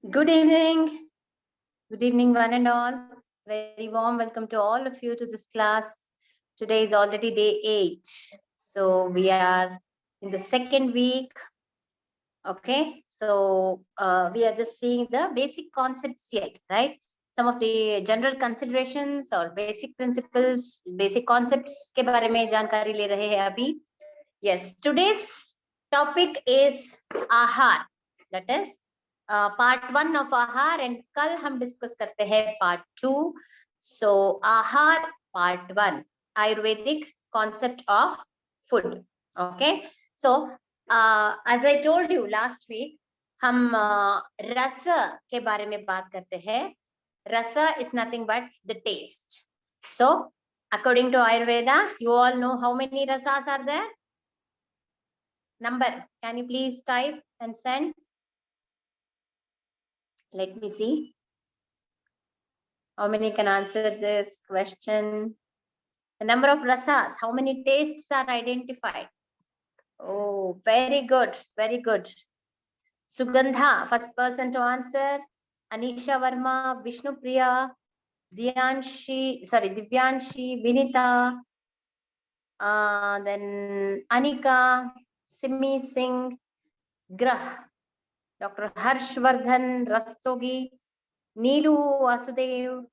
Good evening. Good evening, one and all. Very warm welcome to all of you to this class. Today is already day 8. So we are in the second week. Okay. So we are just seeing the basic concepts yet, right? Some of the general considerations or basic principles, basic concepts के बारे में जानकारी ले रहे हैं अभी. Yes, today's topic is aahar. That is part 1 of aahar and कल हम डिस्कस करते हैं part 2. So aahar part 1, Ayurvedic concept of food. Okay, so as I told you last week हम रस के बारे में बात करते हैं. Rasa is nothing but the taste. So according to Ayurveda, you all know how many rasas are there? Number, can you please type and send? Let me see how many can answer this question. The number of rasas, how many tastes are identified? Oh, very good, very good. Sugandha, first person to answer. Anisha Verma, Vishnu Priya, Divyanshi, Vinita, then Anika, Simi Singh, Grah, Dr. Harshvardhan Rastogi, Neelu Vasudev,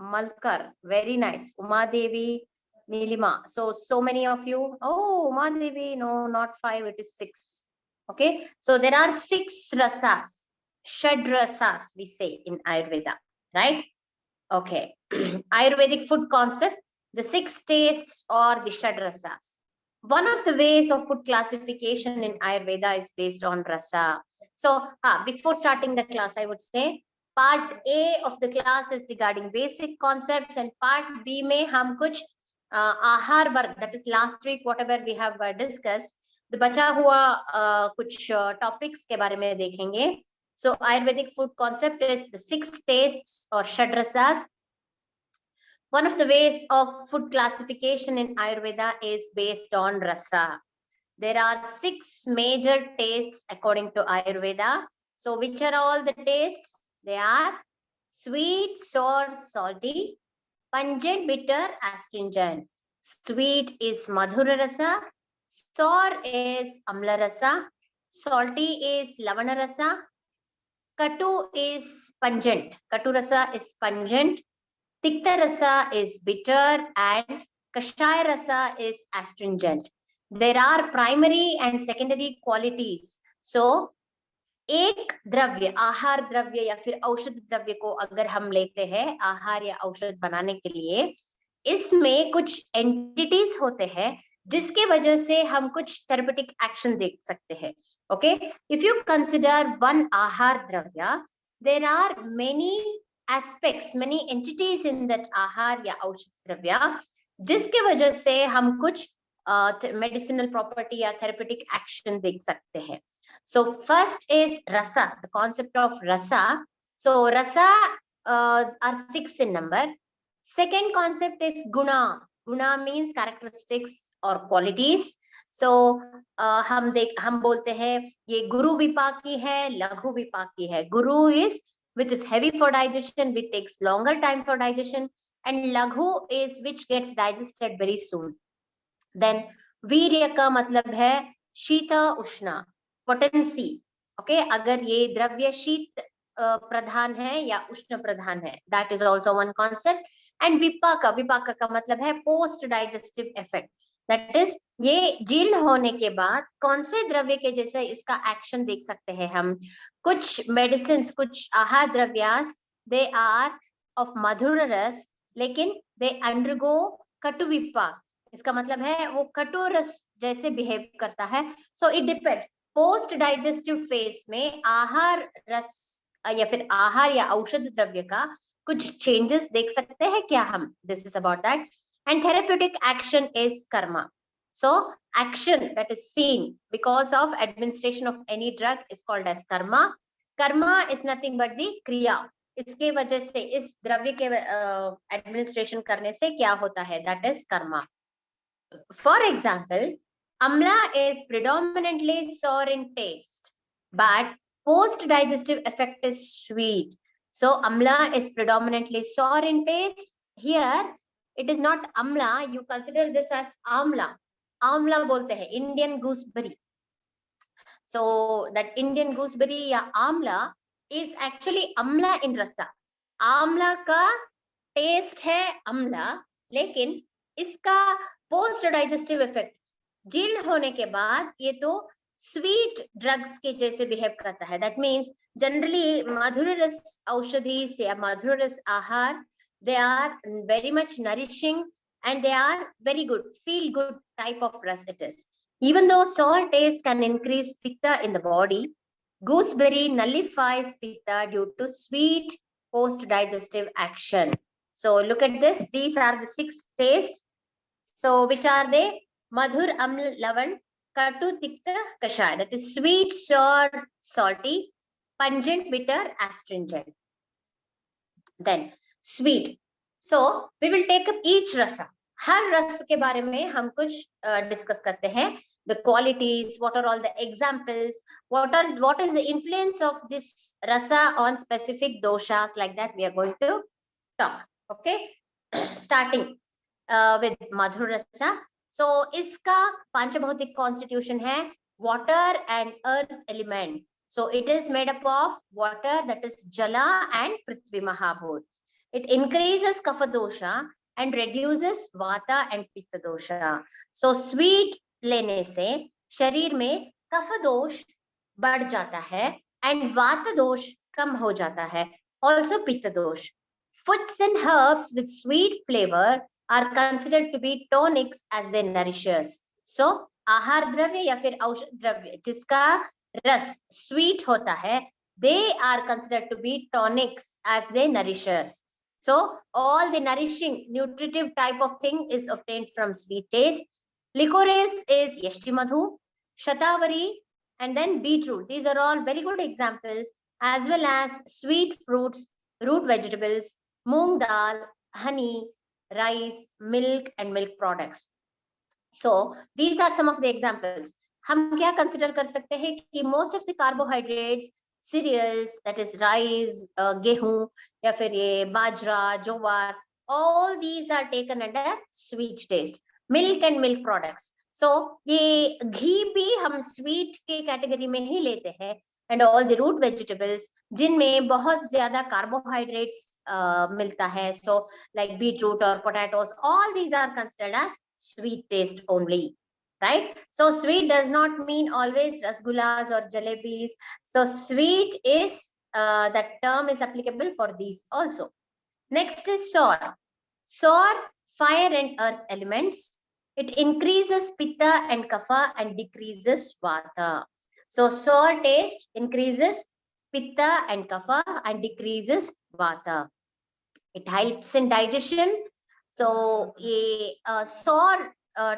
Malkar, very nice. Uma Devi, Nilima. So many of you. Oh, Uma Devi, no, not 5, it is 6. Okay, so there are 6 rasas. Shad rasas, we say in Ayurveda, right? Okay, Ayurvedic food concept, the 6 tastes or the Shad rasas. One of the ways of food classification in Ayurveda is based on rasa. So, before starting the class, I would say, part A of the class is regarding basic concepts and part B में हम कुछ आहार वर्ग, that is last week whatever we have discussed, the बचा हुआ कुछ topics के बारे में देखेंगे. So Ayurvedic food concept is the 6 tastes or Shadrasas. One of the ways of food classification in Ayurveda is based on rasa. There are 6 major tastes according to Ayurveda. So which are all the tastes? They are sweet, sour, salty, pungent, bitter, astringent. Sweet is madhura rasa, sour is amla rasa, salty is lavana rasa, katu is pungent. Katu rasa is pungent, tikta rasa is bitter, and kashaya rasa is astringent. There are primary and secondary qualities. So एक द्रव्य, आहार द्रव्य या फिर औषध द्रव्य को अगर हम लेते हैं आहार या औषध बनाने के लिए, इसमें कुछ एंटिटीज होते हैं जिसके वजह से हम कुछ थेरेपेटिक एक्शन देख सकते हैं. Okay, if you consider one aahar dravya, there are many aspects, many entities in that aahar या औषध द्रव्य, जिसके वजह से हम कुछ मेडिसिनल प्रॉपर्टी या थेरेपेटिक एक्शन देख सकते हैं. So first is rasa, the concept of rasa. So rasa are 6 in number. Second concept is guna. Guna means characteristics or qualities. So हम बोलते हैं ये गुरु विपाकी है, लघु विपाकी है. Guru is which is heavy for digestion, which takes longer time for digestion, and laghu is which gets digested very soon. Then वीर्य का मतलब है शीता उष्णा, पोटेंसी. ओके, अगर ये द्रव्य शीत प्रधान है या उष्ण प्रधान है, that is also one concept. And vipaka, vipaka का मतलब है post digestive effect, that is ये जीर्ण होने के बाद कौन से द्रव्य के जैसे इसका एक्शन देख सकते हैं हम. कुछ मेडिसिन, कुछ आहार द्रव्यास, दे आर ऑफ मधुर रस, लेकिन दे अंडरगो कटु विपाक. इसका मतलब है वो कटु रस जैसे बिहेव करता है. So it depends. Post digestive phase में आहार रस या फिर आहार या औषध द्रव्य का कुछ चेंजेस देख सकते हैं क्या हम. This is about that. And therapeutic action is karma. So action that is seen because of administration of any drug is called as karma. Karma is nothing but the kriya. इसके वजह से इस द्रव्य के एडमिनिस्ट्रेशन करने से क्या होता है, that is Karma. For example, amla is predominantly sour in taste, but post digestive effect is sweet. So amla is predominantly sour in taste. Here it is not amla, you consider this as amla. Amla bolte hai, Indian gooseberry. So that Indian gooseberry या amla is actually amla in rasa. Amla का test है अम्ला, लेकिन इसका post digestive effect जीर्ण होने के बाद ये तो स्वीट ड्रग्स के जैसे बिहेव करता है. दैट मीन्स जनरली मधुर रस औषधि या मधुर रस आहार, they are very much nourishing and they are very good, feel good type of ras it is. Even though sour taste can increase pitta in the body, gooseberry nullifies pitta due to sweet post-digestive action. So look at this. These are the 6 tastes. So which are they? Madhur, aml, lavan, katu, tikta, kashaya. That is sweet, sour, salty, pungent, bitter, astringent. Then sweet. So we will take up each rasa. हर रस के बारे में हम कुछ discuss करते हैं. The qualities, what are all the examples, what is the influence of this rasa on specific doshas, like that we are going to talk. Okay, starting with madhur rasa. So iska panchabhautik constitution hai water and earth element. So it is made up of water, that is jala and prithvi mahabhut. It increases kapha dosha and reduces vata and pitta dosha. So sweet लेने से शरीर में कफ दोष बढ़ जाता है and वात दोष कम हो जाता है. Also पित्त दोष. Foods and herbs with sweet flavor are considered to be tonics as they nourishers. So आहार द्रव्य या फिर औषध द्रव्य जिसका रस sweet होता है, they are considered to be tonics as they nourishers. So all the nourishing nutritive type of thing is obtained from sweet taste. Licorice is yashti madhu, shatavari, and then beetroot. These are all very good examples, as well as sweet fruits, root vegetables, moong dal, honey, rice, milk, and milk products. So these are some of the examples. हम क्या consider कर सकते हैं कि most of the carbohydrates, cereals, that is rice, गेहूं या फिर ये बाजरा, jowar, all these are taken under sweet taste. Milk and milk products. So ये घी भी हम sweet के category में ही लेते हैं, and all the root vegetables जिनमें बहुत ज्यादा carbohydrates मिलता है. So like beetroot or potatoes, all these are considered as sweet taste only. Right? So sweet does not mean always rasgullas or jalebis. So sweet is, that term is applicable for these also. Next is sour. Sour, fire and earth elements. It increases pitta and kapha and decreases vata. So sour taste increases pitta and kapha and decreases vata. It helps in digestion. So ये sour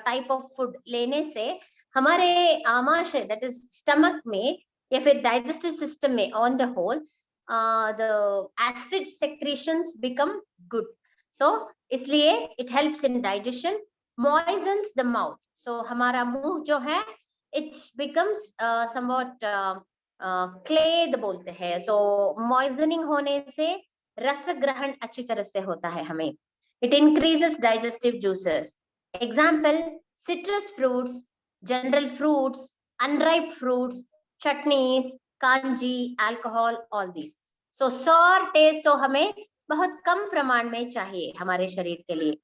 type of food लेने से हमारे आमाशय, that is stomach में या फिर digestive system में on the whole, the acid secretions become good. So इसलिए it helps in digestion, moistens the mouth. So हमारा मुंह जो है it becomes somewhat clay बोलते हैं. So moistening होने से रस ग्रहण अच्छी तरह से होता है हमें. It increases digestive juices. Example, citrus fruits, general fruits, unripe fruits, chutneys, kanji, alcohol, all these. So sour taste तो हमें बहुत कम प्रमाण में चाहिए हमारे शरीर के लिए.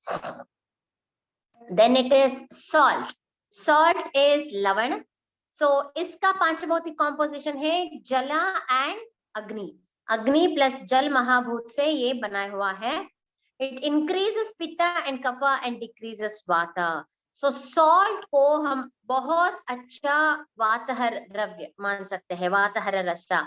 Then it is salt. Salt is lavan. So इसका पांचभौतिक composition है जला and अग्नि. अग्नि plus जल महाभूत से ये बना हुआ है. It increases pitta and kapha and decreases vata. So salt को हम बहुत अच्छा वातहर द्रव्य मान सकते हैं, वातहर रसा.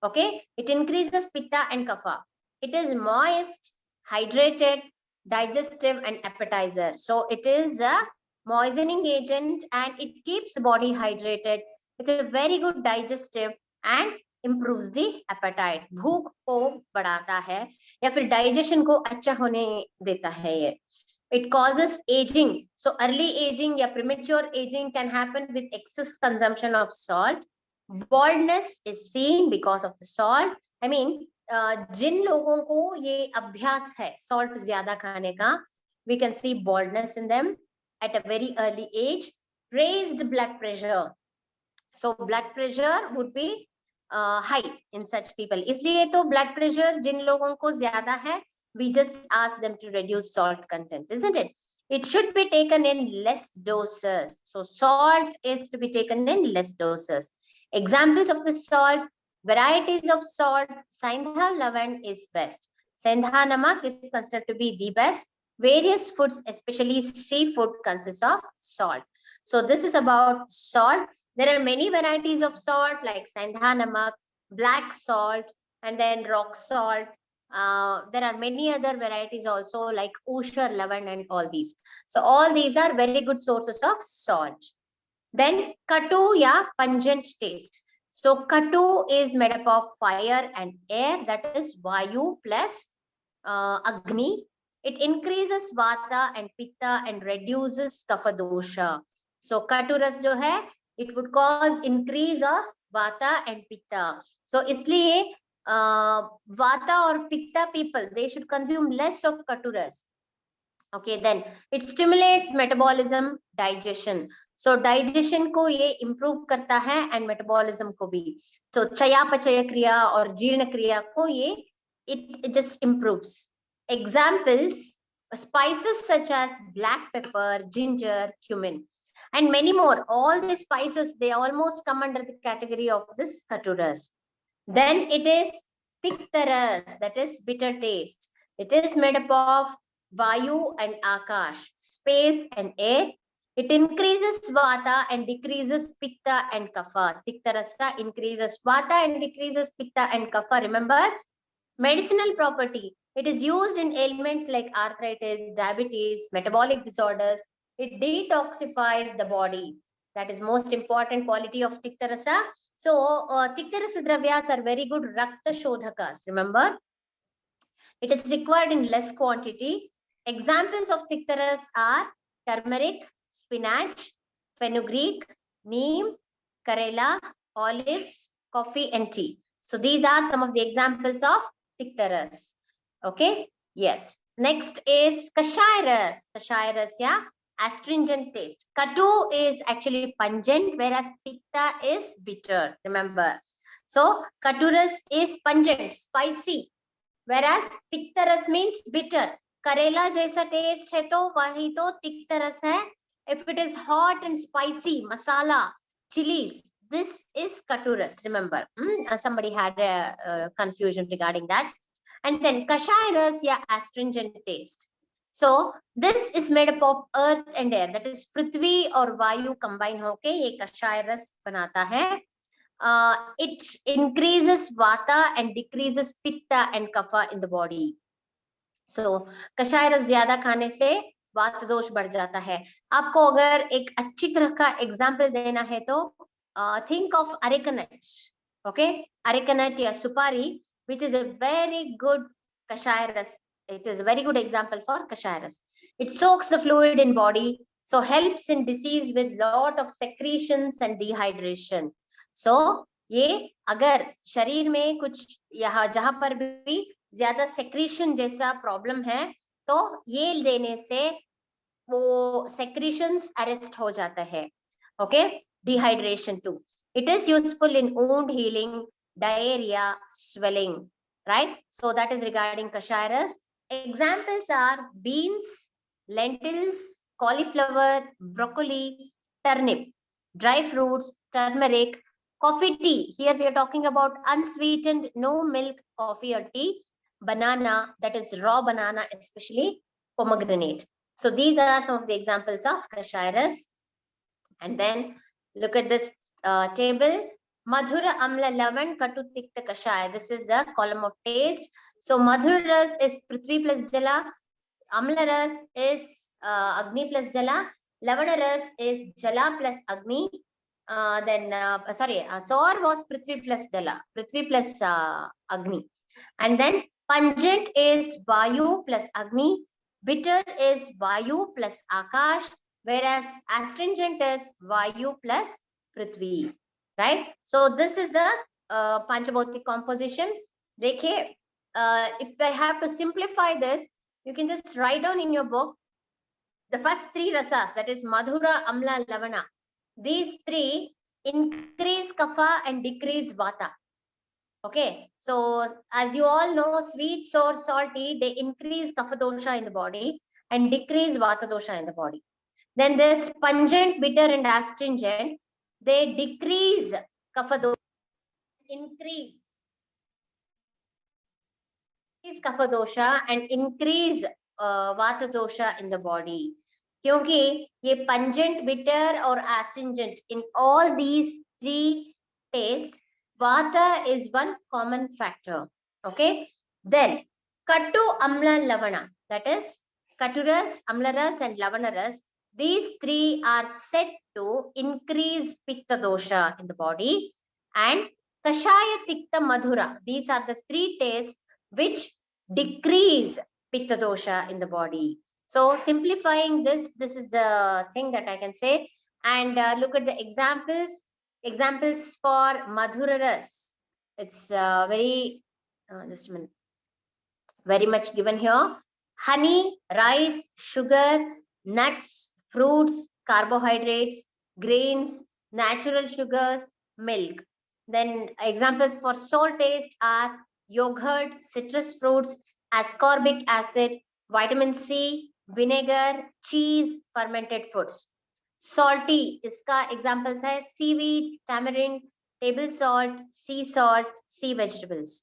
Okay, it increases pitta and kapha. It is moist, hydrated, digestive and appetizer. So it is a moistening agent and it keeps the body hydrated. It's a very good digestive and improves the appetite. भूख को बढ़ाता है या फिर digestion को अच्छा होने देता है ये. It causes aging. So early aging या premature aging can happen with excess consumption of salt. Baldness is seen because of the salt. I mean, जिन लोगों को ये अभ्यास है salt ज्यादा खाने का, we can see baldness in them at a very early age. Raised blood pressure. So blood pressure would be high in such people. इसलिए तो blood pressure जिन लोगों को ज्यादा है, we just ask them to reduce salt content, isn't it? It should be taken in less doses. So salt is to be taken in less doses. Examples of the salt, varieties of salt, Sandha Lavan is best. Sandha Namak is considered to be the best. Various foods, especially seafood, consist of salt. So this is about salt. There are many varieties of salt like Sandha Namak, black salt, and then rock salt. There are many other varieties also like Ushar, Lavan, and all these. So all these are very good sources of salt. Then katu ya pungent taste. So katu is made up of fire and air, that is vayu plus agni. It increases vata and pitta and reduces kapha dosha. So katu ras jo hai, it would cause increase of vata and pitta. So isliye vata or pitta people, they should consume less of katu ras. Okay, then it stimulates metabolism, digestion. So digestion को ये improve करता है and metabolism को भी. So चयापचय क्रिया और जीर्ण क्रिया को ये it just improves. Examples, spices such as black pepper, ginger, cumin, and many more. All these spices, they almost come under the category of this katuras. Then it is tiktaras, that is bitter taste. It is made up of vayu and akash, space and air. It increases vata and decreases pitta and kapha. Tiktarasa increases vata and decreases pitta and kapha. Remember, medicinal property. It is used in ailments like arthritis, diabetes, metabolic disorders. It detoxifies the body. That is most important quality of tiktarasa. So tiktarasa dravyas are very good rakta shodhakas. Remember, it is required in less quantity. Examples of tiktaras are turmeric, spinach, fenugreek, neem, karela, olives, coffee, and tea. So these are some of the examples of tiktaras. Okay, yes. Next is kashayaras. Kashayaras, yeah, astringent taste. Katu is actually pungent, whereas pitta is bitter. Remember. So katuras is pungent, spicy, whereas tiktaras means bitter. Karela jaisa taste है तो वही तो tiktaras है. If it is hot and spicy, masala, chilies, this is katuras. Remember, somebody had a confusion regarding that. And then kashayaras, yeah, astringent taste. So this is made up of earth and air, that is prithvi or vayu combine होके ये kashayaras बनाता है. It increases vata and decreases pitta and kapha in the body. So kashayaras ज्यादा खाने से वात दोष बढ़ जाता है. आपको अगर एक अच्छी तरह का एग्जाम्पल देना है तो think of areca nuts. Okay, areca nut या supari, which is a very good kashayaras. It is a very good example for kashayaras. It soaks the fluid in body, so helps in disease with lot of secretions and dehydration. So ये अगर शरीर में कुछ यहाँ जहां पर भी ज्यादा secretion जैसा problem है तो ये देने से वो secretions arrest हो जाता है. Okay, dehydration too. It is useful in wound healing, diarrhea, swelling, right? So that is regarding kashayaras. Examples are beans, lentils, cauliflower, broccoli, turnip, dry fruits, turmeric, coffee, tea. Here we are talking about unsweetened, no milk coffee or tea, banana, that is raw banana, especially pomegranate. So these are some of the examples of kashayaras. And then look at this table. Madhura, Amla, Lavan, Katu, Tikta, Kashaya. This is the column of taste. So Madhura ras is Prithvi plus Jala. Amla ras is Agni plus Jala. Lavana ras is Jala plus Agni. Sour was Prithvi plus Jala. Prithvi plus Agni. And then pungent is Vayu plus Agni. Bitter is Vayu plus Akash. Whereas astringent is Vayu plus Prithvi. right? So this is the Panchabhautik composition. Dekhiye, if I have to simplify this, you can just write down in your book the first three rasas, that is Madhura, Amla, Lavana. These three increase kapha and decrease vata. Okay, so as you all know, sweet, sour, salty, they increase kapha dosha in the body and decrease vata dosha in the body. Then this pungent, bitter, and astringent, they decrease kapha dosha, increase kapha dosha and increase vata dosha in the body. क्योंकि ये pungent, bitter और astringent, in all these three tastes, vata is one common factor. Okay, then katu, amla, lavana, that is katuras, amlaras, and lavanaras. These three are said to increase pitta dosha in the body, and kashaya, tikta, madhura. These are the three tastes which decrease pitta dosha in the body. So simplifying this, this is the thing that I can say. And look at the examples. Examples for madhura ras. It's just a minute, very much given here. Honey, rice, sugar, nuts, fruits, carbohydrates, grains, natural sugars, milk. Then examples for sour taste are yogurt, citrus fruits, ascorbic acid, vitamin C, vinegar, cheese, fermented foods. Salty, इसका examples है seaweed, tamarind, table salt, sea vegetables.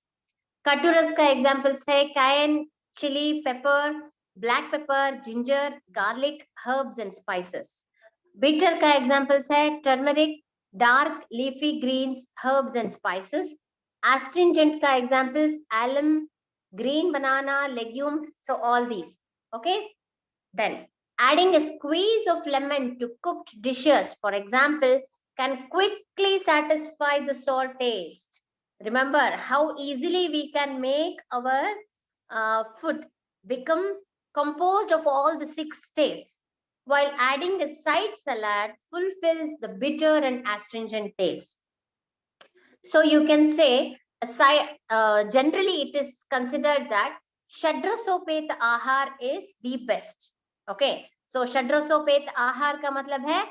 Katuras का examples है cayenne, chili, pepper, black pepper, ginger, garlic, herbs and spices. Bitter का examples है turmeric, dark leafy greens, herbs and spices. Astringent का examples alum, green banana, legumes, so all these. Okay. Then adding a squeeze of lemon to cooked dishes, for example, can quickly satisfy the sour taste. Remember how easily we can make our food become composed of all the 6 tastes, while adding a side salad fulfills the bitter and astringent taste. So you can say, generally it is considered that Shadrasopet Ahar is the best. Okay, so Shadrasopet Ahar का मतलब है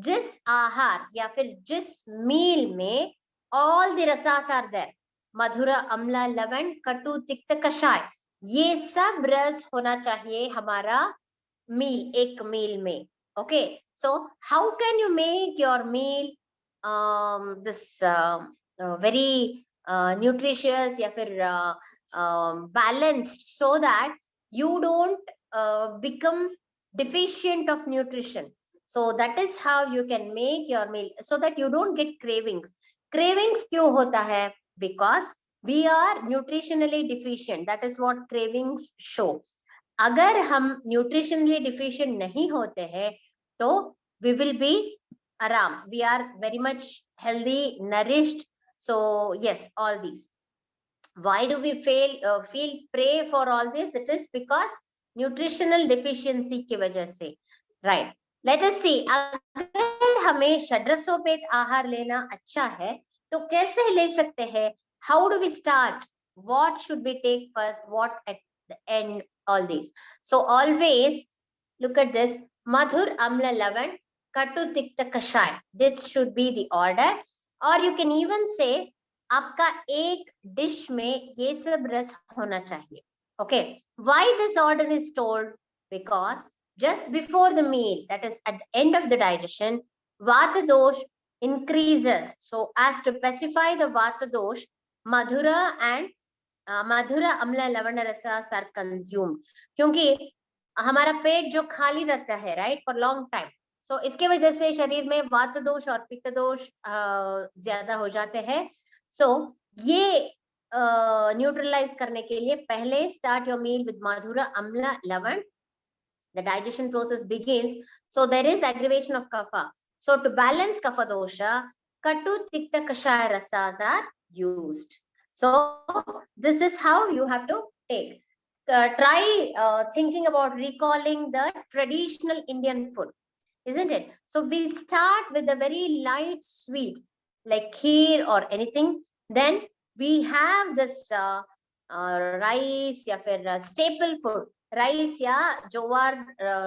जिस आहार या फिर जिस मील में all the rasas are there, मधुरा, अम्ला, लवण, कटु, तिक्त, कषाय, ये सब रस होना चाहिए हमारा मील, एक मील में. Okay, so how can you make your meal this very nutritious या फिर balanced, so that you don't become deficient of nutrition. So that is how you can make your meal, so that you don't get cravings. Cravings क्यों होता है? Because we are nutritionally deficient. That is what cravings show. अगर हम nutritionally deficient नहीं होते हैं, तो we will be aram. We are very much healthy, nourished. So yes, all these. Why do we feel prey for all this? It is because nutritional deficiency की वजह से. Right. Let us see. अगर हमें षड्रसोपेत आहार लेना अच्छा है, तो कैसे ले सकते हैं? How do we start? What should we take first? What at the end? All these. So always look at this. Madhur, amla, lavan, katu, tikta, kashay. This should be the order. Or you can even say, आपका एक dish में ये सब रस होना चाहिए. Okay. Why this order is told? Because just before the meal, that is at the end of the digestion, vata dosh increases. So as to pacify the vata dosh, madhura and madhura, amla, lavana rasas are consumed. क्योंकि हमारा पेट जो खाली रहता है, right, for long time. So इसके वजह से शरीर में वात दोष और पित्त दोष ज्यादा हो जाते हैं. So ये न्यूट्रलाइज करने के लिए पहले start your meal with madhura, amla, lavan. The digestion process begins. So there is aggravation of kapha. So to balance kapha dosha, katu, tikta, kashaya rasas are used. So this is how you have to take. Try thinking about recalling the traditional Indian food, isn't it? So we start with a very light sweet. like kheer or anything, then we have this rice या फिर staple food, rice या jowar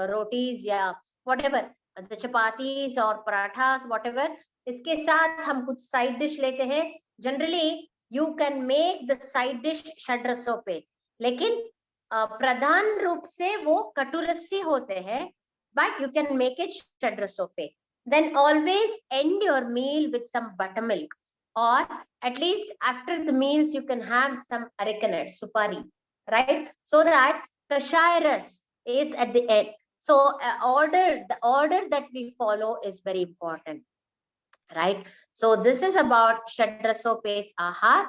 rotis या whatever, the chapatis or parathas whatever, इसके साथ हम कुछ side dish लेते हैं. Generally you can make the side dish षड्रसों पे, लेकिन प्रधान रूप से वो कटुरस्सी होते हैं, but you can make it षड्रसों पे. Then always end your meal with some buttermilk, or at least after the meals you can have some arecanut, supari, right? So that kashayaras is at the end. So the order that we follow is very important, right? So this is about Shadrasopet Ahar,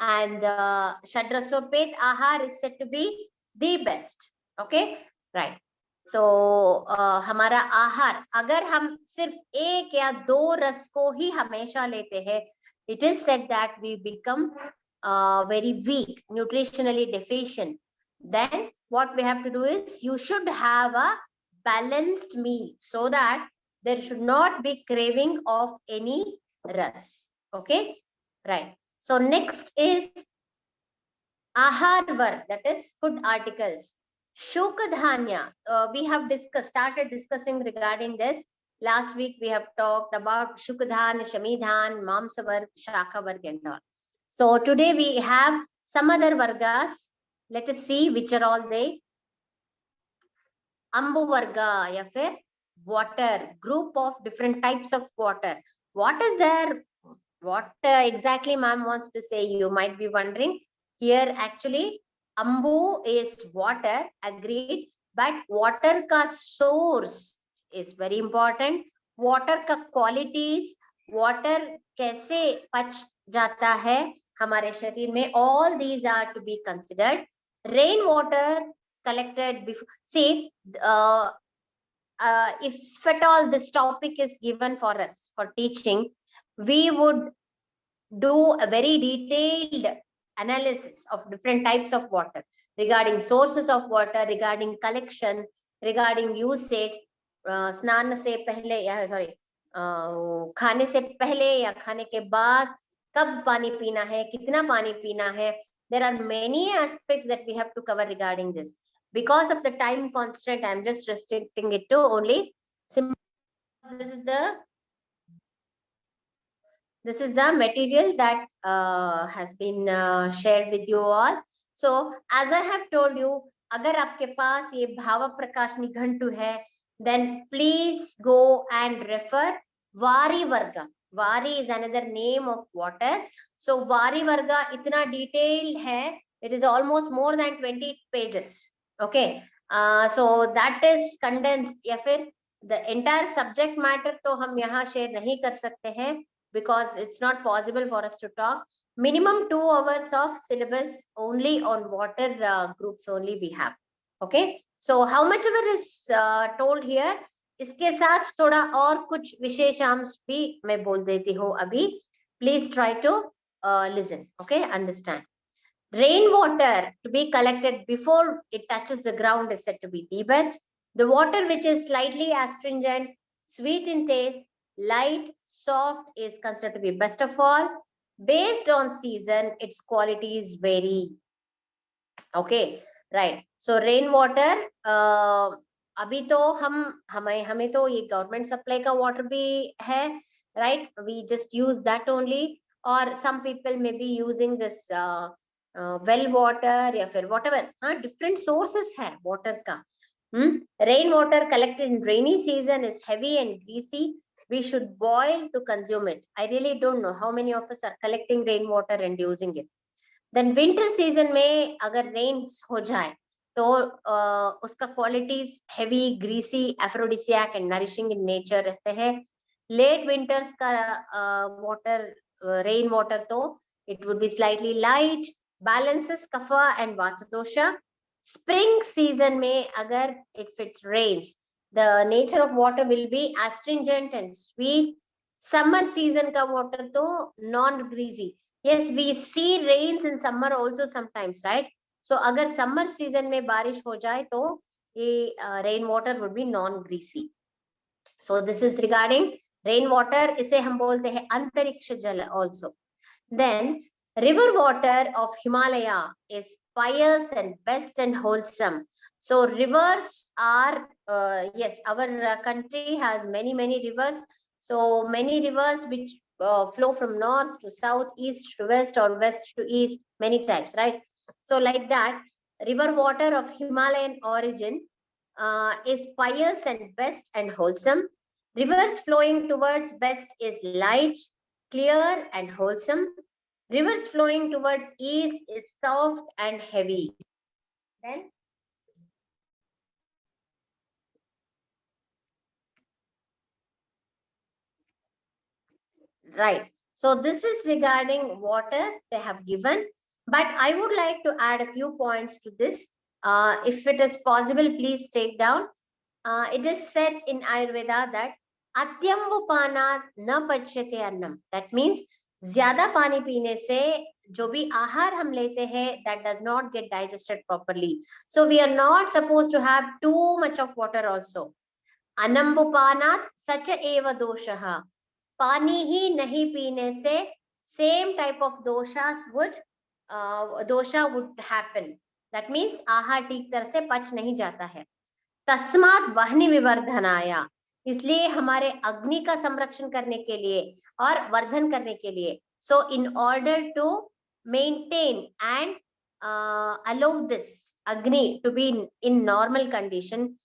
and Shadrasopet Ahar is said to be the best. Okay, right? So हमारा आहार, अगर हम सिर्फ एक या दो रस को ही हमेशा लेते हैं, it is said that we become very weak, nutritionally deficient. Then what we have to do is, you should have a balanced meal so that there should not be craving of any ras. Okay, right? So next is ahar varg, that is food articles. Shukadhanya, we have started discussing regarding this. Last week we have talked about Shukadhan, Shamidhan, Mamsavarg, Shakavarg and all. So today we have some other vargas. Let us see which are all they. Ambu varga ya fir water, group of different types of water. What is there? What exactly ma'am wants to say? You might be wondering. Here actually Ambu is water, agreed, but water ka source is very important. Water ka qualities, water कैसे पच जाता है हमारे शरीर में, all these are to be considered. Rain water collected before. See, if at all this topic is given for us for teaching, we would do a very detailed analysis of different types of water, regarding sources of water, regarding collection, regarding usage, स्नान से पहले या sorry खाने से पहले या खाने के बाद कब पानी पीना है, कितना पानी पीना है. There are many aspects that we have to cover regarding this. Because of the time constraint, I am just restricting it to only simple. This is the material that has been shared with you all. So as I have told you, अगर आपके पास ये भाव प्रकाश निघंटु है, then please go and refer Vari Varga. Vari is another name of water. So Vari Varga इतना detailed है, it is almost more than 20 pages. Okay, so that is condensed. या फिर the entire subject matter तो हम यहाँ share नहीं कर सकते हैं, because it's not possible for us to talk. Minimum 2 hours of syllabus only on water groups only we have. Okay, so how much ever is told here, इसके साथ थोड़ा और कुछ विशेषांश भी मैं बोल देती हूँ अभी. Please try to listen. Okay, understand. Rainwater to be collected before it touches the ground is said to be the best. The water which is slightly astringent, sweet in taste, light, soft is considered to be best of all. Based on season, its qualities vary. Okay, right. So rainwater, अभी तो हमें तो ये government supply का water भी है, right? We just use that only, or some people may be using this well water या फिर whatever. Different sources है water का. Rain water collected in rainy season is heavy and greasy. We should boil to consume it. I really don't know how many of us are collecting rainwater and using it. Then winter season में अगर rains हो जाए तो उसका qualities heavy, greasy, aphrodisiac and nourishing in nature रहते हैं. Late winters का water, rain water तो it would be slightly light, balances kapha and vata dosha. Spring season में अगर if it rains, the nature of water will be astringent and sweet. Summer season ka water to non greasy. Yes, we see rains in summer also sometimes, right? So agar summer season में बारिश हो जाए तो ये rain water would be non greasy. So this is regarding rain water इसे हम बोलते हैं अंतरिक्ष जल also. Then river water of Himalaya is pious and best and wholesome. So rivers are, yes, our country has many rivers. So many rivers which flow from north to south, east to west, or west to east, many types, right? So like that, river water of Himalayan origin is pious and best and wholesome. Rivers flowing towards west is light, clear and wholesome. Rivers flowing towards east is soft and heavy. Then right. So this is regarding water they have given, but I would like to add a few points to this. If it is possible, please take down. It is said in Ayurveda that atyambupana na pachyate annam. That means zyada pani peene se जो भी आहार हम लेते हैं that does not get digested properly. So we are not supposed to have too much of water also. Anambupanat sacha eva doshaha. पानी ही नहीं पीने से same type of doshas would dosha would happen. That means आहार ठीक तरह से पच नहीं जाता है. तस्मात् वह्नि विवर्धनाय, इसलिए हमारे अग्नि का संरक्षण करने के लिए और वर्धन करने के लिए, so in order to maintain and allow this agni to be in normal condition,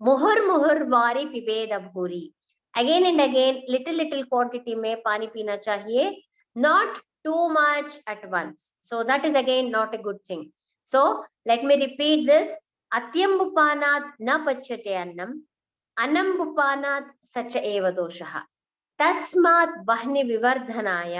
मुहुर वारी पिबेद भूरी, again and again little quantity में पानी पीना चाहिए, not too much at once. So that is again not a good thing. So let me repeat this. अत्यम्बुपानात् न पच्यते अन्नम, अनम्बुपानात् सच एव दोषः, तस्मात् वह्नि विवर्धनाय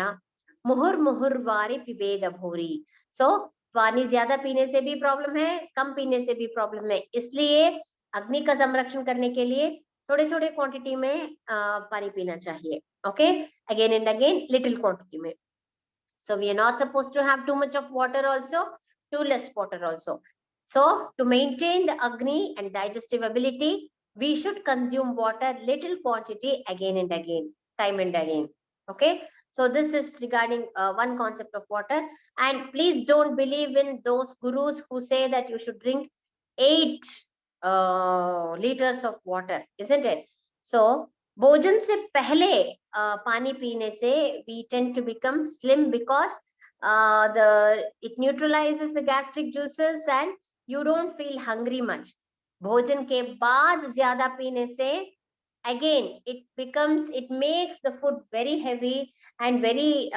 मुहुर वारी पिबेद भूरी. So पानी ज्यादा पीने से भी प्रॉब्लम है, कम पीने से भी प्रॉब्लम है, इसलिए अग्नि का संरक्षण करने के लिए थोड़े क्वांटिटी में पानी पीना चाहिए. Okay, again and again little quantity में. So we are not supposed to have too much of water also, too less water also. So to maintain the agni and digestive ability, we should consume water little quantity again and again, time and again. Okay, so this is regarding one concept of water. And please don't believe in those gurus who say that you should drink 8 liters of water, isn't it? So भोजन से पहले पानी पीने से we tend to become slim because it neutralizes the gastric juices and you don't feel hungry much. भोजन के बाद ज्यादा पीने से again it makes the food very heavy and very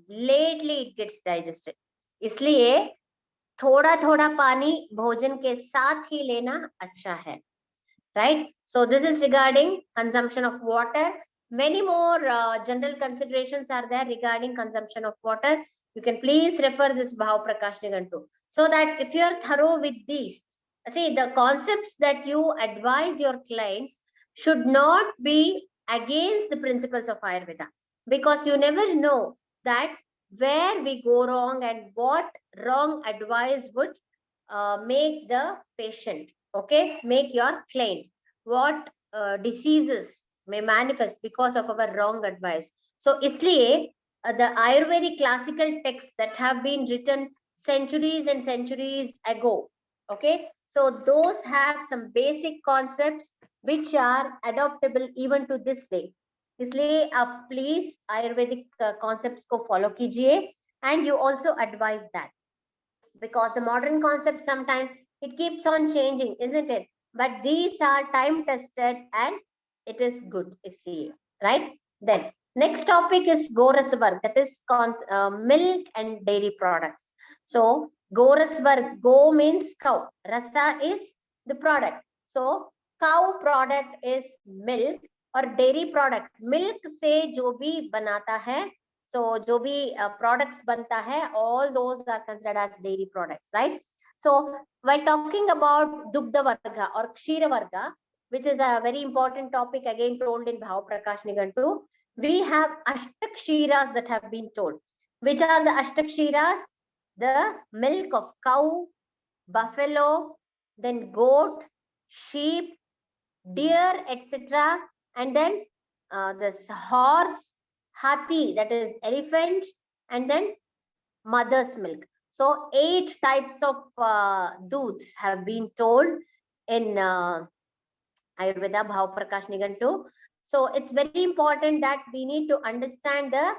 lately it gets digested. इसलिए थोड़ा पानी भोजन के साथ ही लेना अच्छा है. Right? So this is regarding consumption of water. Many more general considerations are there regarding consumption of water. You can please refer this Bhav Prakash Nigantu. So that if you are thorough with these, see the concepts that you advise your clients should not be against the principles of Ayurveda, because you never know that where we go wrong and what wrong advice would make the patient, okay, make your client, what diseases may manifest because of our wrong advice. So isliye the Ayurvedic classical texts that have been written centuries and centuries ago, okay, so those have some basic concepts which are adoptable even to this day. इसलिए आप please Ayurvedic concepts को follow कीजिए, and you also advise that, because the modern concept sometimes it keeps on changing, isn't it? But these are time tested and it is good, right? Then next topic is Gorasvarg, that is milk and dairy products. So Gorasvarg, go means cow, rasa is the product. So cow product is milk, और dairy product milk से जो भी बनाता है, so जो भी products बनता है, all those are considered as dairy products, right? So while talking about Dugdha Varga or Kshira Varga, which is a very important topic again told in Bhav Prakash Nigantu, we have Ashtakshiras that have been told. Which are the Ashtakshiras? The milk of cow, buffalo, then goat, sheep, deer, etc. And then this horse, hathi, that is elephant, and then mother's milk. So 8 types of doods have been told in Ayurveda Bhav Prakash Nigantu. So it's very important that we need to understand the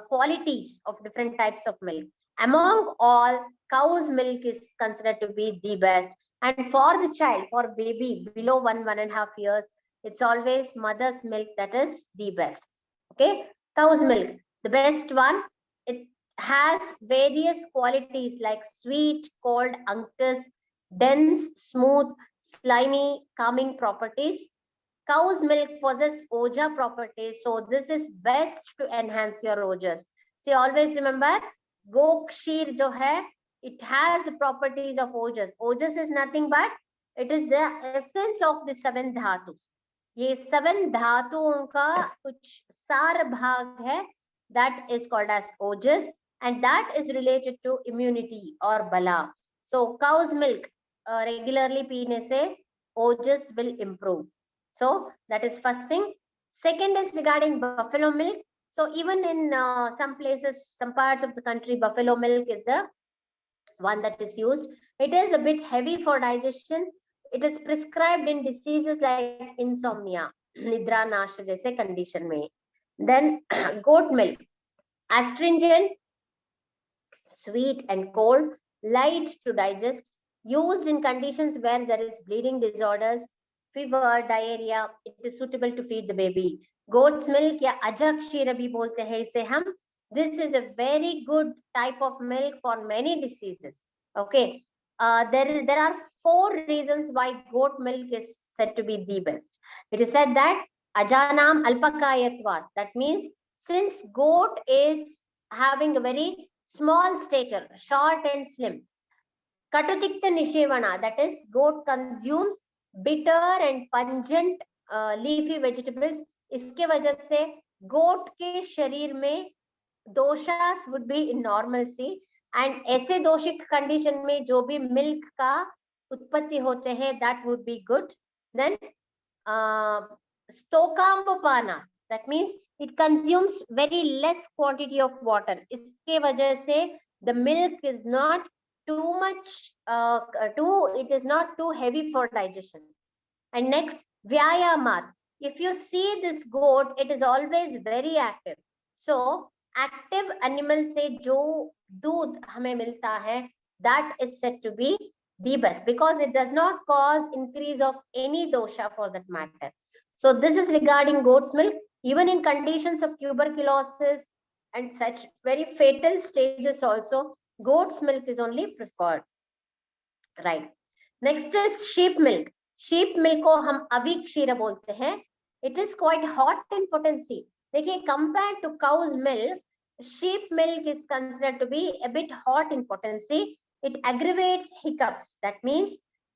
qualities of different types of milk. Among all, cow's milk is considered to be the best. And for the child, for baby below 1.5 years, it's always mother's milk that is the best. Okay, cow's milk, the best one. It has various qualities like sweet, cold, unctuous, dense, smooth, slimy, calming properties. Cow's milk possesses oja properties, so this is best to enhance your ojas. See, always remember, go kheer jo hai, it has the properties of ojas. Ojas is nothing but it is the essence of the 7 dhatus. ये 7 धातुओं का कुछ सार भाग है, that is called as ojas, and that is related to immunity or bala. So cow's milk regularly पीने से ojas will improve. So that is first thing. Second is regarding buffalo milk. So even in some places, some parts of the country, buffalo milk is the one that is used. It is a bit heavy for digestion. It is prescribed in diseases like insomnia, nidra nash jaise condition mein. Then goat milk, astringent, sweet and cold, light to digest, used in conditions where there is bleeding disorders, fever, diarrhea. It is suitable to feed the baby. Goat's milk या अजक क्षीर भी बोलते हैं इसे हम. This is a very good type of milk for many diseases. Okay, there are 4 reasons why goat milk is said to be the best. It is said that ajanam alpakayatvat. That means since goat is having a very small stature, short and slim. Katutikta nishevana, that is, goat consumes bitter and pungent leafy vegetables. इसके वजह से goat के शरीर में doshas would be in normalcy, and ऐसे दोषिक condition में जो भी milk का उत्पत्ति होते हैं, that would be good. Then stokambopana, that means it consumes very less quantity of water. इसके वजह से the milk is not too much, it is not too heavy for digestion. And next, vyayamat. If you see this goat, it is always very active. So active animal से जो दूध हमें मिलता है, that is said to be the best because it does not cause increase of any dosha for that matter. So this is regarding goat's milk. Even in conditions of tuberculosis and such very fatal stages also, goat's milk is only preferred. Right. Next is sheep milk. Sheep milk को हम अवी क्षीर बोलते हैं. It is quite hot in potency. देखिए, compared to cow's milk, sheep milk is considered to be a bit hot in potency. It aggravates hiccups. That means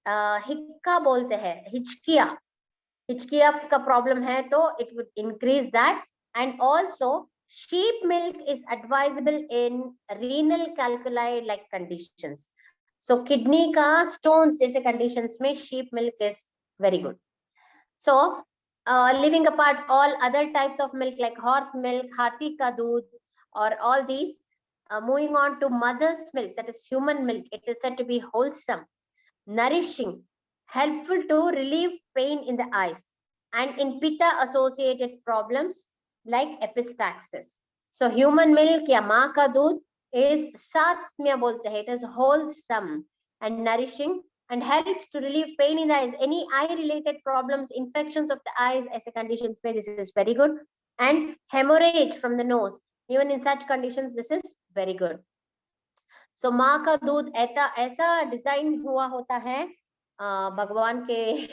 हिक्का बोलते हैं, हिचकिया का problem है तो it would increase that. And also sheep milk is advisable in renal calculi like conditions. So kidney का stones जैसे conditions में sheep milk is very good. So leaving apart all other types of milk like horse milk, hathi ka doodh, or all these, moving on to mother's milk, that is human milk. It is said to be wholesome, nourishing, helpful to relieve pain in the eyes, and in pitta associated problems like epistaxis. So human milk या माँ का दूध is सात्म्य बोलते हैं. It is wholesome and nourishing and helps to relieve pain in the eyes. Any eye related problems, infections of the eyes, ऐसे conditions में this is very good. And hemorrhage from the nose, even in such conditions this is very good. So माँ का दूध ऐसा design हुआ होता है भगवान के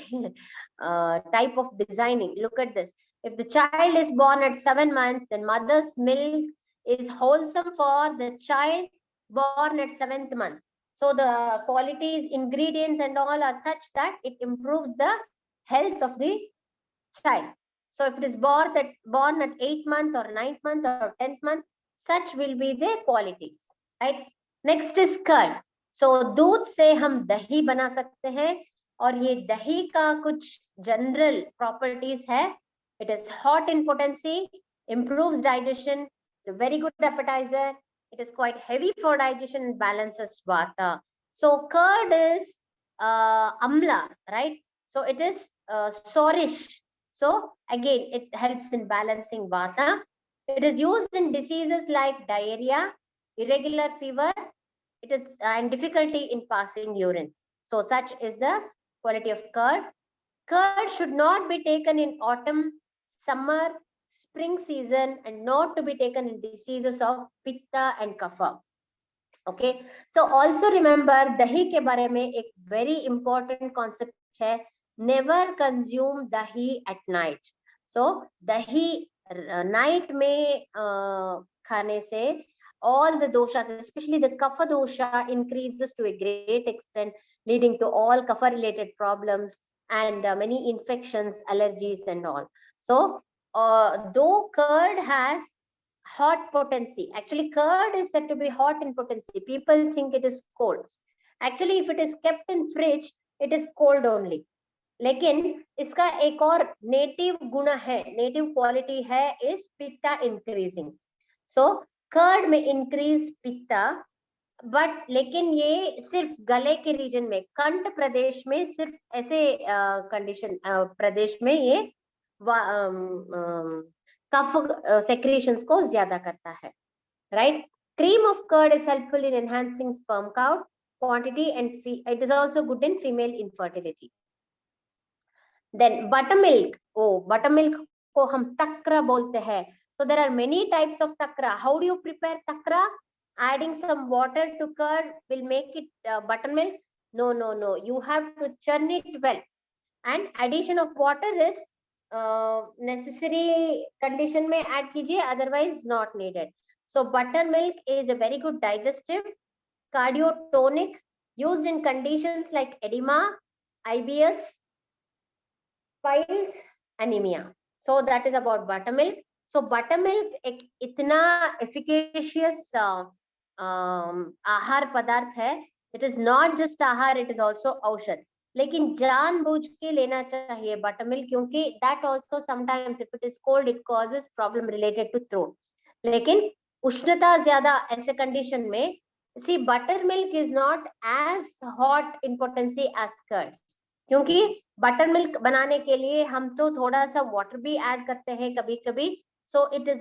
type of designing. Look at this. If the child is born at 7 months, then mother's milk is wholesome for the child born at 7th month. So the qualities, ingredients and all are such that it improves the health of the child. So if it is born at 8th month or 9th month or 10th month, such will be the qualities, right? Next is curd. So दूध से हम दही बना सकते हैं और ये दही का कुछ जनरल प्रॉपर्टीज है. It is hot in potency, improves digestion. It's a very good appetizer. It is quite heavy for digestion and balances vata. So curd is amla, right? So it is sourish. So again, it helps in balancing vata. It is used in diseases like diarrhea, irregular fever. It is and difficulty in passing urine. So such is the quality of curd. Curd should not be taken in autumn, summer, spring season, and not to be taken in diseases of pitta and kapha. Okay, so also remember dahi ke bare mein ek very important concept hai, never consume dahi at night. So dahi night mein khane se all the doshas, especially the kapha dosha, increases to a great extent, leading to all kapha related problems and many infections, allergies and all. So though curd has hot potency, actually curd is said to be hot in potency. People think it is cold. Actually if it is kept in fridge, it is cold only. लेकिन इसका एक और native गुण है, native quality है, is पित्ता increasing. So curd में increase पित्ता, but लेकिन ये सिर्फ गले के रीजन में, कंठ प्रदेश में सिर्फ ऐसे कंडीशन प्रदेश में ये कफ सेक्रेशंस को ज्यादा करता है, right. Cream of curd is helpful in enhancing sperm count quantity and it is also good in female infertility. Then buttermilk, buttermilk को हम takra बोलते हैं. So there are many types of takra. How do you prepare takra? Adding some water to curd will make it buttermilk? No. You have to churn it well. And addition of water is necessary condition में add कीजिए, otherwise not needed. So buttermilk is a very good digestive, cardiotonic, used in conditions like edema, IBS, piles, anemia. So that is about buttermilk. So buttermilk एक इतना efficacious आहार पदार्थ है. It is not just आहार, it is also औषध. लेकिन जानबूझ के लेना चाहिए बटरमिल्क, क्योंकि that also sometimes if it is cold it causes problem related to throat. लेकिन उष्णता ज्यादा ऐसे कंडीशन में, see buttermilk is not as hot in potency as curds, क्योंकि बटरमिल्क बनाने के लिए हम तो थोड़ा सा वाटर भी ऐड करते हैं कभी कभी. So it is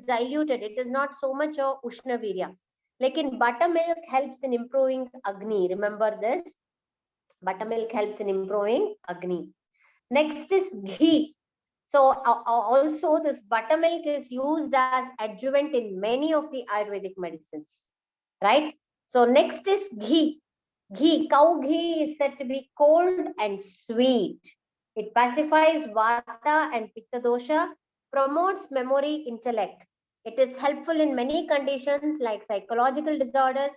diluted, it is not so much of उष्ण वीर्य. लेकिन buttermilk helps in improving agni. Remember this, buttermilk helps in improving agni. Next is ghee. So also this buttermilk is used as adjuvant in many of the Ayurvedic medicines, right? So next is ghee. Ghee, cow ghee is said to be cold and sweet. It pacifies vata and pitta dosha, promotes memory, intellect. It is helpful in many conditions like psychological disorders,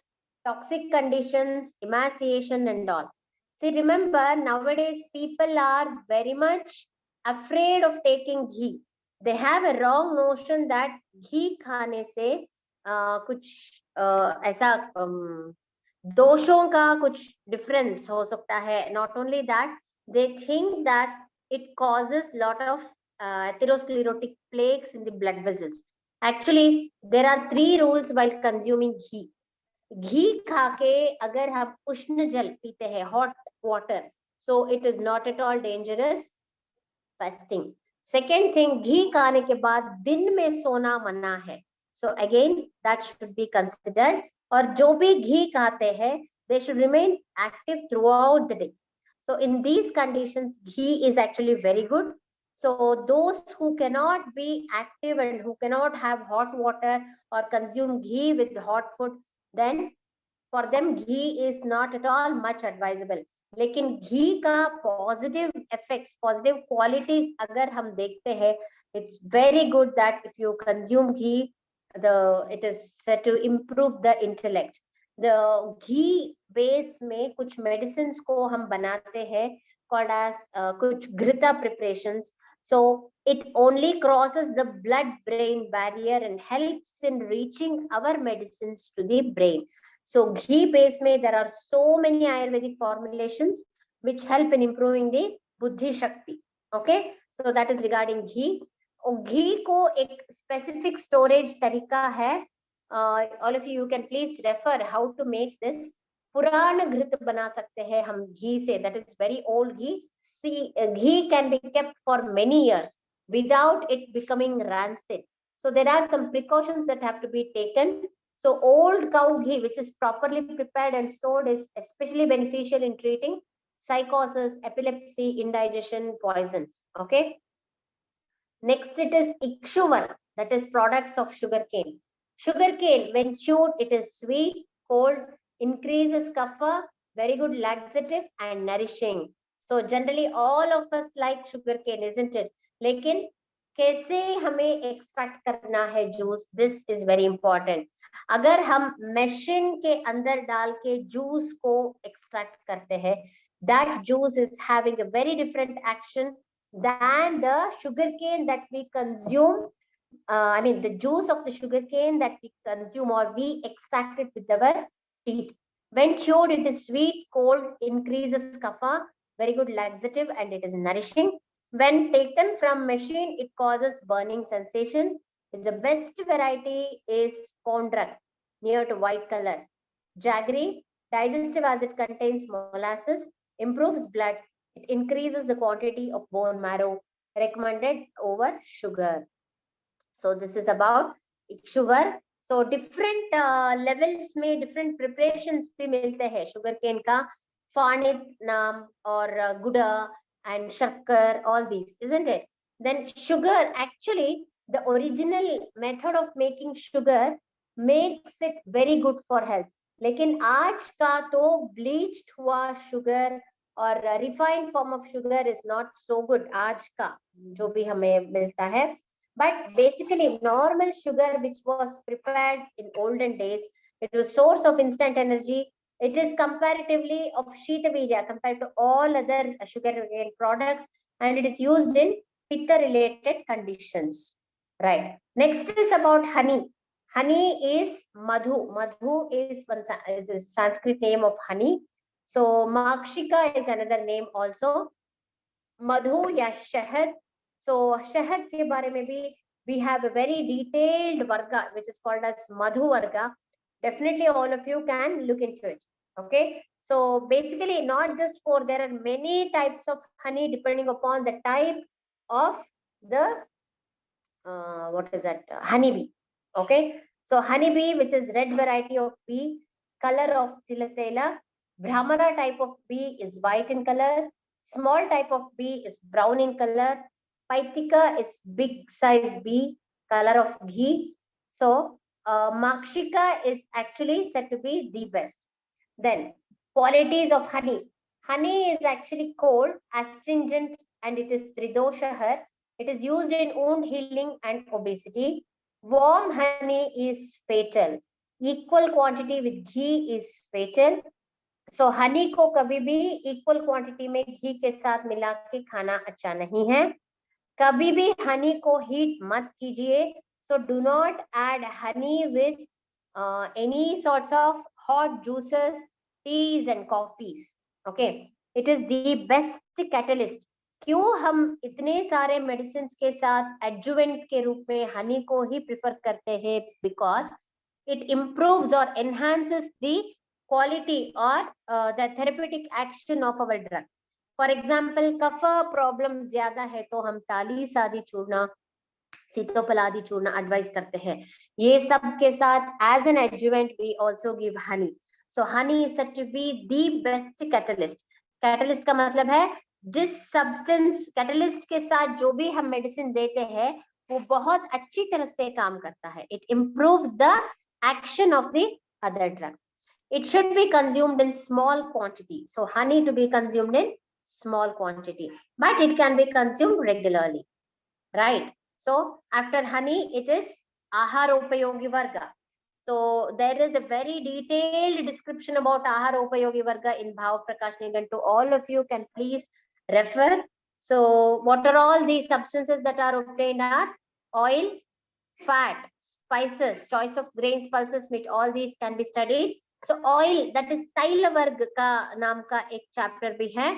toxic conditions, emaciation and all. See, remember nowadays people are very much afraid of taking ghee. They have a wrong notion that ghee खाने से कुछ ऐसा दोषों का कुछ difference हो सकता है. Not only that, they think that it causes lot of atherosclerotic plaques in the blood vessels. Actually, there are 3 rules while consuming ghee. घी खाके अगर हम उष्ण जल पीते हैं, hot water, so it is not at all dangerous. First thing. Second thing, घी खाने के बाद दिन में सोना मना है. So again, that should be considered. और जो भी घी खाते हैं, they should remain active throughout the day. So in these conditions, ghee is actually very good. So those who cannot be active and who cannot have hot water or consume ghee with hot food, then for them ghee is not at all much advisable. लेकिन घी का positive effects, positive qualities अगर हम देखते हैं, it's very good that if you consume ghee, it is said to improve the intellect. The ghee base में कुछ medicines को हम बनाते हैं called as कुछ घृता preparations. So it only crosses the blood-brain barrier and helps in reaching our medicines to the brain. So ghee base में there are so many Ayurvedic formulations which help in improving the buddhi shakti. Okay, So that is regarding ghee. और घी को एक specific storage तरीका है. All of you can please refer how to make this. पुरान घृत बना सकते हैं हम घी से. That is very old ghee. See, ghee can be kept for many years without it becoming rancid. So there are some precautions that have to be taken. So old cow ghee, which is properly prepared and stored, is especially beneficial in treating psychosis, epilepsy, indigestion, poisons. Okay. Next, it is Ikshuvar, that is products of sugarcane. Sugarcane, when chewed, it is sweet, cold, increases kapha, very good laxative and nourishing. So generally, all of us like sugarcane, isn't it? लेकिन कैसे हमें extract करना है juice, this is very important. अगर हम machine के अंदर डाल के जूस को एक्सट्रैक्ट करते हैं, that juice is having a very different action than the sugarcane that we consume. I mean, the juice of the sugarcane that we consume or we extract it with our teeth. When chewed, it is sweet, cold, increases kapha, very good laxative, and it is nourishing. When taken from machine, it causes burning sensation. The best variety is Pondrak, near to white color. Jaggery, digestive as it contains molasses, improves blood. It increases the quantity of bone marrow, recommended over sugar. So this is about sugar. So different levels में different preparations भी मिलते हैं sugar cane का. Farnit नाम और guda and shakkar, all these, isn't it? Then sugar, actually the original method of making sugar makes it very good for health. लेकिन आज का तो bleached हुआ sugar और refined form of sugar is not so good आज का जो भी हमें मिलता है. But basically normal sugar which was prepared in olden days, it was source of instant energy. It is comparatively of Shitavirya compared to all other sugar products, and it is used in pitta related conditions. Right. Next is about honey. Honey is madhu. Madhu is one the Sanskrit name of honey. So makshika is another name also. Madhu या शहद. So शहद के बारे में भी we have a very detailed varga which is called as madhu varga. Definitely all of you can look into it. Okay. So basically not just for, there are many types of honey depending upon the type of the what is that, honeybee. Okay. So honeybee, which is red variety of bee, color of tilatela. Brahmana type of bee is white in color. Small type of bee is brown in color. Paitika is big size bee, color of ghee. So Makshika is actually said to be the best. Then qualities of honey. Honey is actually cold, astringent, and it is Tridoshahar. It is used in wound healing and obesity. Warm honey is fatal. Equal quantity with ghee is fatal. So honey को कभी भी equal quantity में घी के साथ मिला के खाना अच्छा नहीं है. कभी भी honey को heat मत कीजिए. So do not add honey with any sorts of hot juices, teas and coffees. Okay, it is the best catalyst. क्यों हम इतने सारे मेडिसिन के साथ एडजुवेंट के रूप में हनी को ही प्रिफर करते हैं? बिकॉज इट इम्प्रूव्स और एनहांसेस द क्वालिटी और the therapeutic action of our drug. For example kapha problem ज्यादा है तो हम ताली सादी चूर्णा, सीतोपलादी चूर्णा एडवाइस करते हैं. ये सब के साथ as an adjuvant we also give honey. So honey is said to be the best catalyst. Catalyst का मतलब है जिस सब्सटेंस कैटलिस्ट के साथ जो भी हम मेडिसिन देते हैं वो बहुत अच्छी तरह से काम करता है. It improves the action of the other drug. It should be consumed in small quantity. So honey to be consumed in small quantity, but it can be consumed regularly, right? So after honey, it is Aharopayogi Varga. So there is a very detailed description about Aharopayogi Varga in Bhav Prakash Nigan. To all of you can please refer. So what are all these substances that are obtained are oil, fat, spices, choice of grains, pulses, meat, all these can be studied. So oil, that is तैल वर्ग का नाम का एक chapter भी है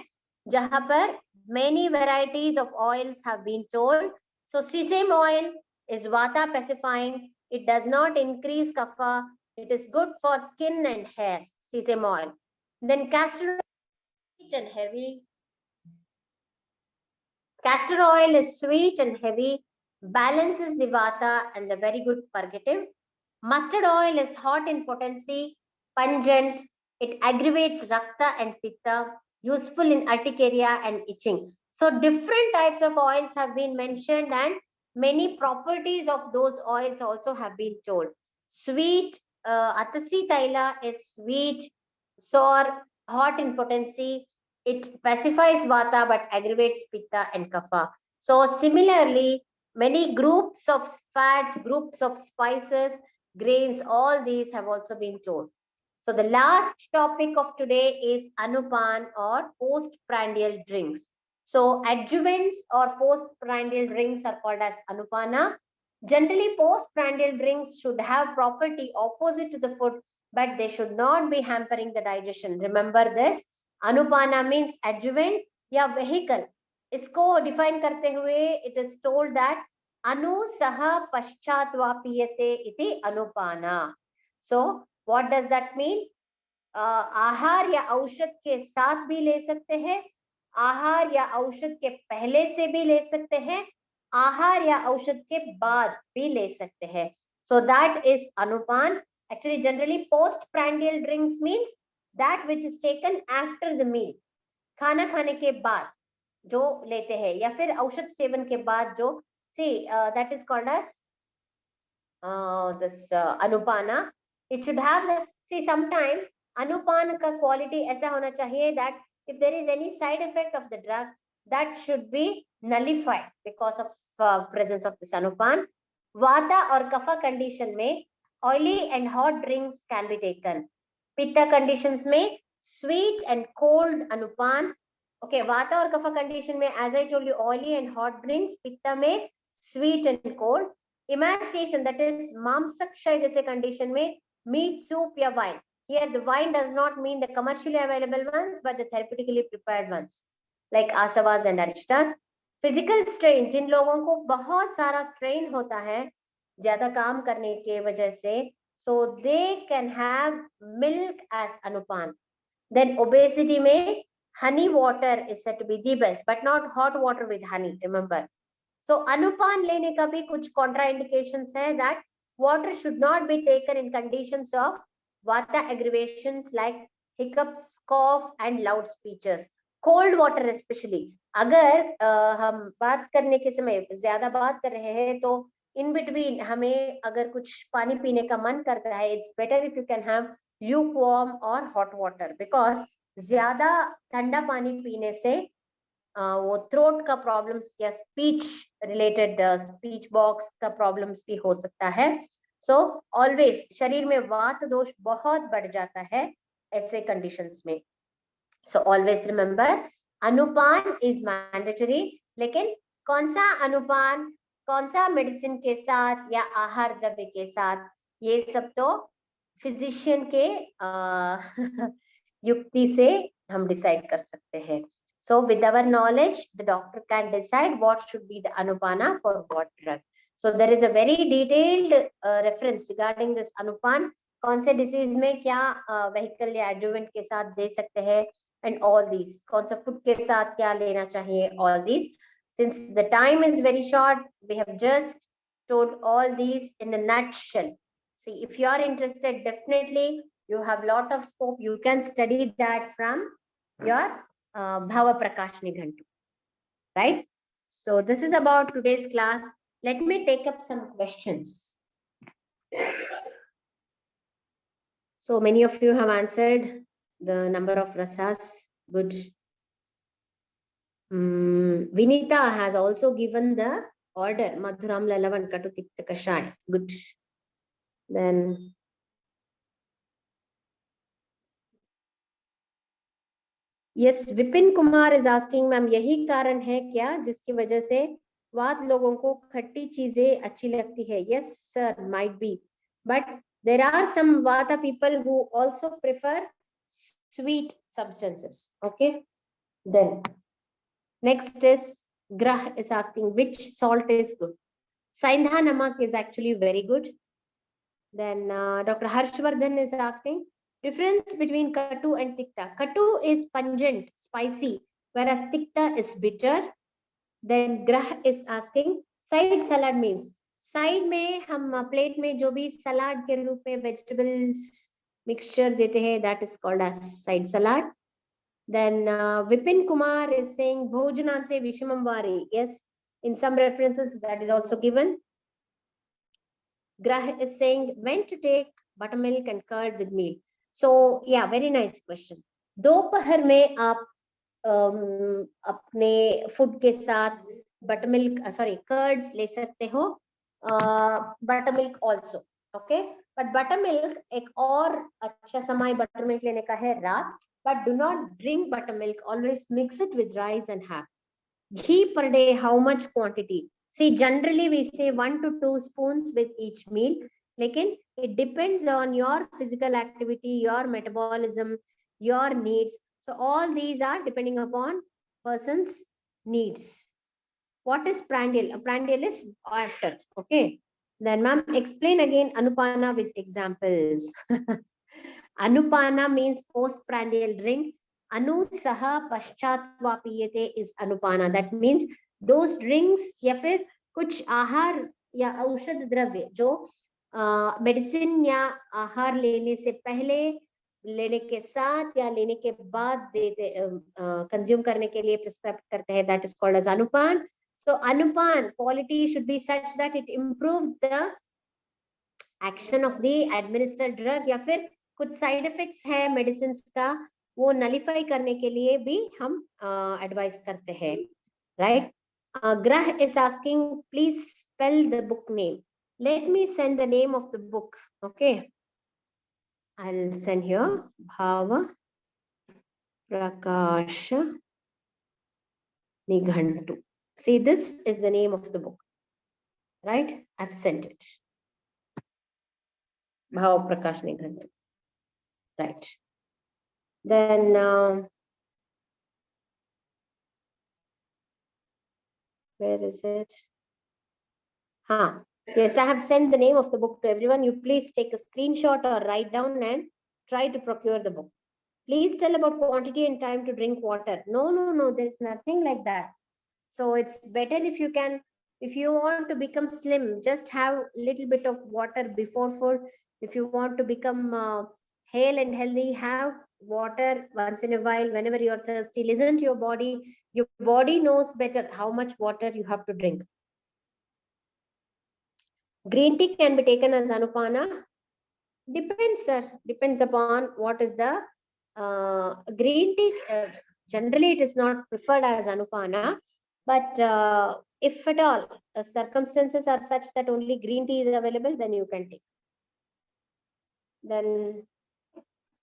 जहां पर Many varieties of oils have been told. So sesame oil is vata pacifying. It does not increase kapha. It is good for skin and hair, sesame oil. Then castor oil is sweet and heavy. Castor oil is sweet and heavy, balances the vata and the very good purgative. Mustard oil is hot in potency, pungent. It aggravates rakta and pitta, useful in urticaria and itching. So different types of oils have been mentioned and many properties of those oils also have been told. Sweet, Atasi Taila is sweet, sour, hot in potency. It pacifies vata but aggravates pitta and kapha. So similarly, many groups of fats, groups of spices, grains, all these have also been told. So the last topic of today is anupan or postprandial drinks. So adjuvants or postprandial drinks are called as anupana. Generally, postprandial drinks should have property opposite to the food, but they should not be hampering the digestion. Remember this. Anupana means adjuvant या vehicle. इसको define करते हुए it is told that अनु सह पश्चात वा पीयते इति अनुपाना. So what does that mean? आहार या औषध के साथ भी ले सकते हैं, आहार या औषध के पहले से भी ले सकते हैं, आहार या औषध के बाद भी ले सकते हैं. So that is anupan. Actually, generally postprandial drinks means that which is taken after the meal. खाना खाने के बाद जो लेते हैं या फिर औषध सेवन के बाद जो that is called as this anupana. It should have sometimes anupan ka quality ऐसा होना चाहिए that if there is any side effect of the drug, that should be nullified because of presence of this anupan. Vata or kapha condition में oily and hot drinks can be taken. Pitta conditions में sweet and cold anupan. Okay, vata or kapha condition में as I told you oily and hot drinks. Pitta में sweet and cold. Emaciation, that is mamsakshay जैसे condition में meat, soup या wine. Here the wine does not mean the commercially available ones but the therapeutically prepared ones like asavas and aristas. Physical strain, जिन लोगों को बहुत सारा strain होता है ज्यादा काम करने के वजह से, so they can have milk as anupan. Then obesity में honey water is said to be the best but not hot water with honey, remember. So anupan लेने का भी कुछ contraindications है that water should not be taken in conditions of vata aggravations like hiccups, cough and loud speeches. Cold water especially. अगर हम बात करने के समय ज्यादा बात कर रहे हैं तो in between हमें अगर कुछ पानी पीने का मन करता है, it's better if you can have lukewarm or hot water because ज्यादा ठंडा पानी पीने से वो थ्रोट का प्रॉब्लम्स या स्पीच रिलेटेड स्पीच बॉक्स का प्रॉब्लम्स भी हो सकता है. सो ऑलवेज शरीर में वात दोष बहुत बढ़ जाता है ऐसे कंडीशंस में. So always remember anupan is mandatory. लेकिन कौन सा अनुपान कौन सा मेडिसिन के साथ या आहार द्रव्य के साथ, ये सब तो फिजिशियन के युक्ति से हम डिसाइड कर सकते हैं. So with our knowledge, the doctor can decide what should be the anupana for what drug. So there is a very detailed reference regarding this anupan. कौन से disease में क्या vehicle या adjuvant के साथ दे सकते हैं and all these. कौन सा food के साथ क्या लेना चाहिए, all these. Since the time is very short, we have just told all these in a nutshell. See, if you are interested, definitely you have lot of scope. You can study that from your Bhava Prakash Nighantu, right? So this is about today's class. Let me take up some questions. So many of you have answered the number of rasas. Good. Vinita has also given the order Madhuram Lalavan Katu Tikta Kashai. Good. Then yes Vipin Kumar is asking ma'am यही कारण है क्या जिसकी वजह से वात लोगों को खट्टी चीजें अच्छी लगती है. Yes sir, might be, but there are some vata people who also prefer sweet substances. Okay, then Next is Grah is asking which salt is good. Saindha Namak is actually very good. Then Dr. Harshvardhan is asking difference between Katu and Tikta. Katu is pungent, spicy, whereas Tikta is bitter. Then Grah is asking side salad means side में हम plate में जो भी सलाद के रूप में vegetables mixture देते हैं that is called as side salad. Then Vipin Kumar is saying bhojanante vishamam vari. Yes, in some references that is also given. Grah is saying when to take buttermilk and curd with meal. So yeah, very nice question. दोपहर में आप अपने food के साथ buttermilk curds ले सकते हो, buttermilk also, okay, but buttermilk एक और अच्छा समय बटरमिल्क लेने का है रात, but do not drink buttermilk, always mix it with rice and have. Ghee per day, how much quantity? See, generally we say 1 to 2 spoons with each meal, lekin it depends on your physical activity, your metabolism, your needs. So all these are depending upon person's needs. What is prandial? Prandial is after, okay. Then ma'am, explain again Anupana with examples. Anupana means postprandial drink. Anu saha paschatva piyate is Anupana. That means those drinks या फिर कुछ आहार या औषध द्रव्य जो medicine या आहार लेने से पहले, लेने के साथ या लेने के बाद देते कंज्यूम करने के लिए प्रिस्क्राइब करते हैं, that is called as Anupan. So Anupan quality should be such that it improves the action of the administered drug या फिर कुछ साइड इफेक्ट्स है मेडिसिन का, वो नलिफाई करने के लिए भी हम एडवाइस करते हैं, right. Grah is asking please spell the book name. Let me send the name of the book, okay. I'll send here Bhava Prakasha Nighantu. See, this is the name of the book, right? I've sent it. Bhava Prakash Nighantu. Right. Then where is it? Yes, I have sent the name of the book to everyone. You please take a screenshot or write down and try to procure the book. Please tell about quantity and time to drink water. No, there's nothing like that. So it's better if you can, if you want to become slim, just have a little bit of water before food. If you want to become hale and healthy, have water once in a while whenever you're thirsty. Listen to your body. Your body knows better how much water you have to drink. Green tea can be taken as Anupana. Depends, sir. Depends upon what is the green tea. Generally, it is not preferred as Anupana. But if at all circumstances are such that only green tea is available, then you can take. Then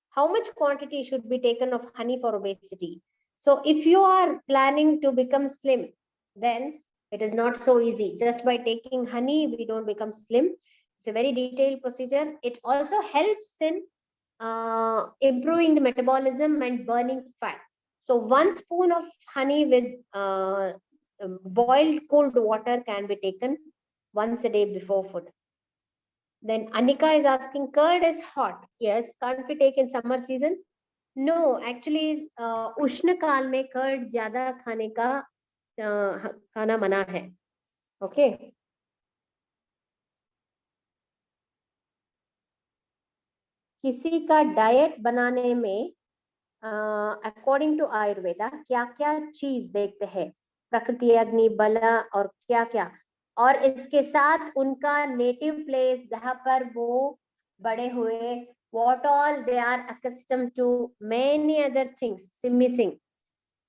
how much quantity should be taken of honey for obesity? So if you are planning to become slim, then it is not so easy. Just by taking honey, we don't become slim. It's a very detailed procedure. It also helps in improving the metabolism and burning fat. So 1 spoon of honey with boiled cold water can be taken once a day before food. Then Anika is asking, curd is hot. Yes, can't be taken in summer season? No, actually उष्ण काल में curd ज्यादा खाने का खाना मना है. Okay. किसी का डाइट बनाने में अकॉर्डिंग टू आयुर्वेदा क्या क्या चीज देखते हैं, प्रकृति, अग्नि, बल और क्या क्या, और इसके साथ उनका नेटिव प्लेस जहां पर वो बड़े हुए, what all they are accustomed to, many other things missing.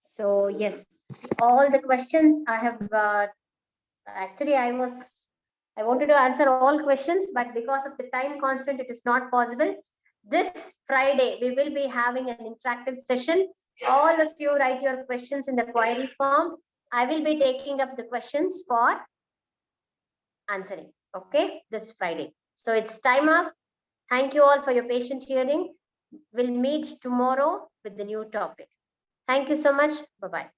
So yes, all the questions I have actually I wanted to answer all questions, but because of the time constraint it is not possible. This Friday we will be having an interactive session. All of you write your questions in the query form. I will be taking up the questions for answering, okay, this Friday. So it's time up. Thank you all for your patient hearing. We'll meet tomorrow with the new topic. Thank you so much. Bye-bye.